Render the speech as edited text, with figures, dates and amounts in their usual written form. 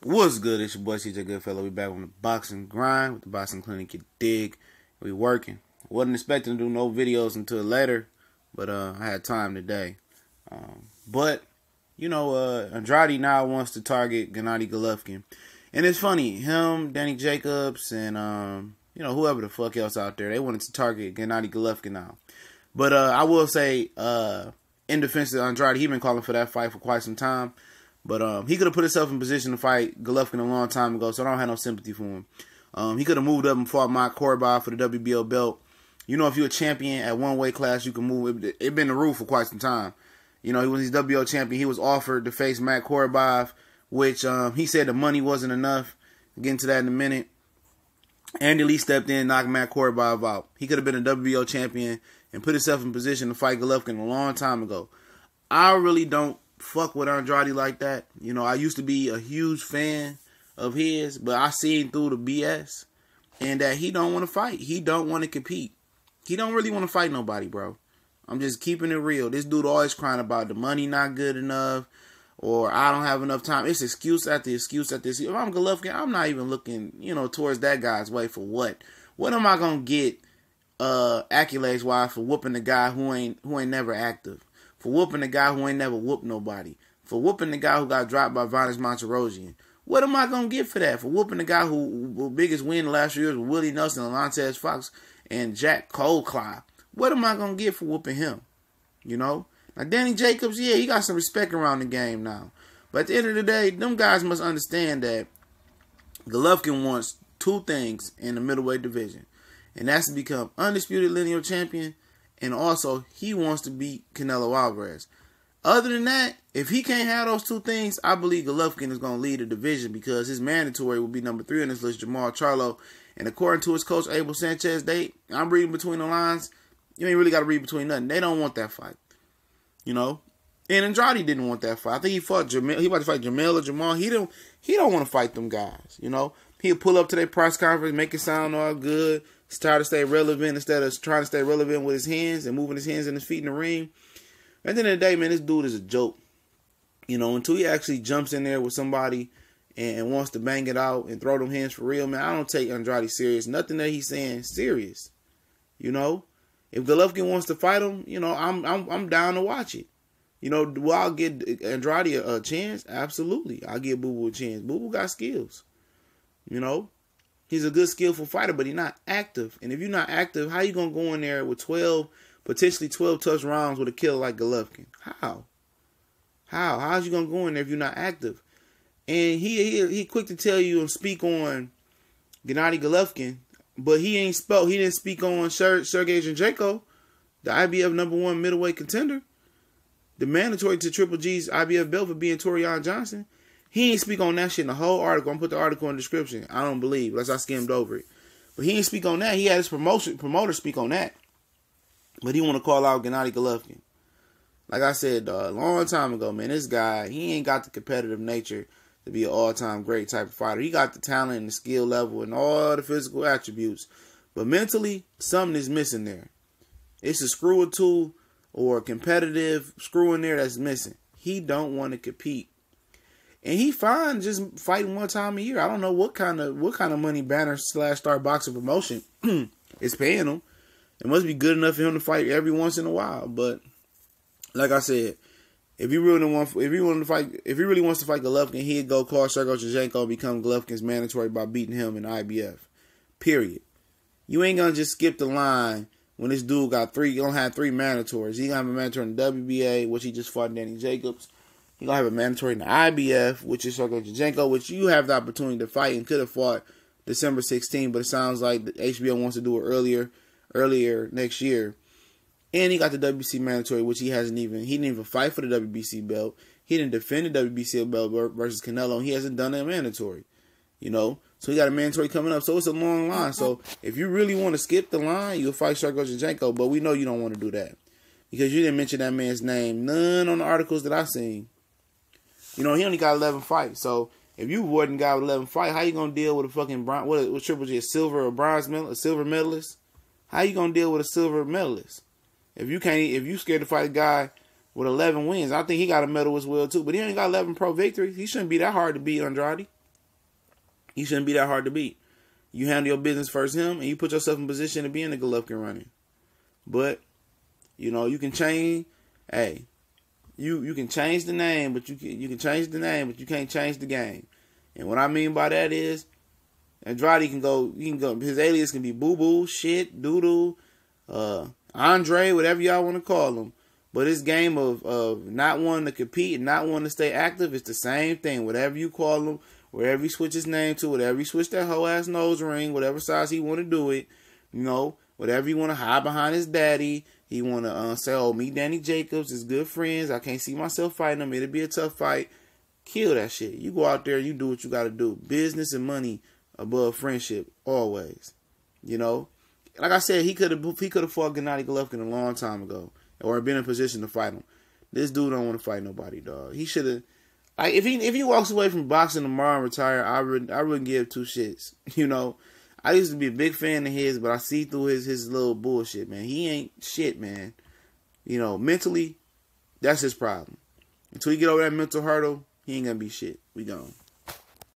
What's good? It's your boy CJ Goodfellow. We back on the boxing grind with the boxing clinic. You dig? We working. Wasn't expecting to do no videos until later, but I had time today. But Andrade now wants to target Gennady Golovkin, and it's funny. Him, Danny Jacobs, and whoever the fuck else out there, they wanted to target Gennady Golovkin now. But I will say, in defense of Andrade, he been calling for that fight for quite some time. But he could have put himself in position to fight Golovkin a long time ago, so I don't have no sympathy for him. He could have moved up and fought Matt Korobov for the WBO belt. You know, if you're a champion at one weight class, you can move. It been the rule for quite some time. You know, he was his WBO champion. He was offered to face Matt Korobov, which he said the money wasn't enough. I'll get into that in a minute. Andy Lee stepped in, knocked Matt Korobov out. He could have been a WBO champion and put himself in position to fight Golovkin a long time ago. I really don't fuck with Andrade like that. You know, I used to be a huge fan of his, but I seen through the BS and that he don't want to fight. He don't want to compete. He don't really want to fight nobody, bro. I'm just keeping it real. This dude always crying about the money not good enough or I don't have enough time. It's excuse after excuse after excuse. If I'm Golovkin, I'm not even looking, towards that guy's way for what? What am I going to get accolades wise for whooping the guy who ain't never active? For whooping the guy who ain't never whooped nobody. For whooping the guy who got dropped by Vanes Monterosian. What am I going to get for that? For whooping the guy who biggest win the last few years with Willie Nelson, Alantez Fox, and Jack Colclough. What am I going to get for whooping him? Now, Danny Jacobs, yeah, he got some respect around the game now. But at the end of the day, them guys must understand that Golovkin wants two things in the middleweight division. And that's to become undisputed lineal champion. And also, he wants to beat Canelo Alvarez. Other than that, if he can't have those two things, I believe Golovkin is going to lead the division because his mandatory will be number 3 on this list, Jamal Charlo. And according to his coach, Abel Sanchez, I'm reading between the lines. You ain't really got to read between nothing. They don't want that fight. And Andrade didn't want that fight. I think he fought Jamil. He about to fight Jamil or Jamal. He don't want to fight them guys. He'll pull up to their press conference, make it sound all good. He's tired to stay relevant instead of trying to stay relevant with his hands and moving his hands and his feet in the ring. At the end of the day, man, this dude is a joke. Until he actually jumps in there with somebody and wants to bang it out and throw them hands for real, man, I don't take Andrade serious. Nothing that he's saying is serious. If Golovkin wants to fight him, I'm down to watch it. Do I give Andrade a chance? Absolutely. I'll give Boo Boo a chance. Boo Boo got skills. He's a good, skillful fighter, but he's not active. And if you're not active, how you going to go in there with potentially 12 touch rounds with a killer like Golovkin? How? How's you going to go in there if you're not active? And he quick to tell you and speak on Gennady Golovkin, but he didn't speak on Sergey Zinchenko, the IBF #1 middleweight contender, the mandatory to Triple G's IBF belt for being Torian Johnson. He ain't speak on that shit in the whole article. I'm going to put the article in the description. I don't believe, unless I skimmed over it. But he ain't speak on that. He had his promoter speak on that. But he want to call out Gennady Golovkin. Like I said, a long time ago, man, this guy, he ain't got the competitive nature to be an all-time great type of fighter. He got the talent and the skill level and all the physical attributes. But mentally, something is missing there. It's a screw or two or a competitive screw in there that's missing. He don't want to compete. And he fine just fighting one time a year. I don't know what kind of money Banner/Star Boxing promotion is paying him. It must be good enough for him to fight every once in a while. But like I said, if he really wants to fight Golovkin, he'd go call Sergey Zinchenko and become Golovkin's mandatory by beating him in IBF. Period. You ain't gonna just skip the line when this dude got three. You don't have 3 mandatories. He gonna have a mandatory in the WBA, which he just fought Danny Jacobs. You're going to have a mandatory in the IBF, which is Sergey Zinchenko, which you have the opportunity to fight and could have fought December 16, but it sounds like the HBO wants to do it earlier next year. And he got the WBC mandatory, which he didn't even fight for the WBC belt. He didn't defend the WBC belt versus Canelo, and he hasn't done that mandatory. So he got a mandatory coming up. So it's a long line. So if you really want to skip the line, you'll fight Sergey Zinchenko, but we know you don't want to do that because you didn't mention that man's name. None on the articles that I've seen. He only got 11 fights. So if you avoiding a guy with 11 fights, how you gonna deal with a fucking what Triple G, a silver or bronze medal, a silver medalist? How you gonna deal with a silver medalist? If you scared to fight a guy with 11 wins, I think he got a medal as well too. But he only got 11 pro victories. He shouldn't be that hard to beat Andrade. he shouldn't be that hard to beat. You handle your business first him, and you put yourself in position to be in the Golovkin running. But, you know, you can change, hey, you can change the name, but you can change the name, but you can't change the game. And what I mean by that is, Andrade can go, his alias can be Boo Boo, Shit, Doodoo, Andrade, whatever y'all want to call him. But this game of not wanting to compete and not wanting to stay active, it's the same thing. Whatever you call him, wherever he switch his name to, whatever he switch that whole ass nose ring, whatever size he want to do it, you know, whatever he want to hide behind his daddy, he want to say, oh, me, Danny Jacobs is good friends. I can't see myself fighting him. It'll be a tough fight. Kill that shit. You go out there, you do what you got to do. Business and money above friendship, always. You know, like I said, he could have fought Gennady Golovkin a long time ago, or been in position to fight him. This dude don't want to fight nobody, dog. He should have. Like if he walks away from boxing tomorrow and retire, I wouldn't give two shits. You know, I used to be a big fan of his, but I see through his little bullshit, man. He ain't shit, man. You know, mentally, that's his problem. Until he get over that mental hurdle, he ain't gonna be shit. We gone.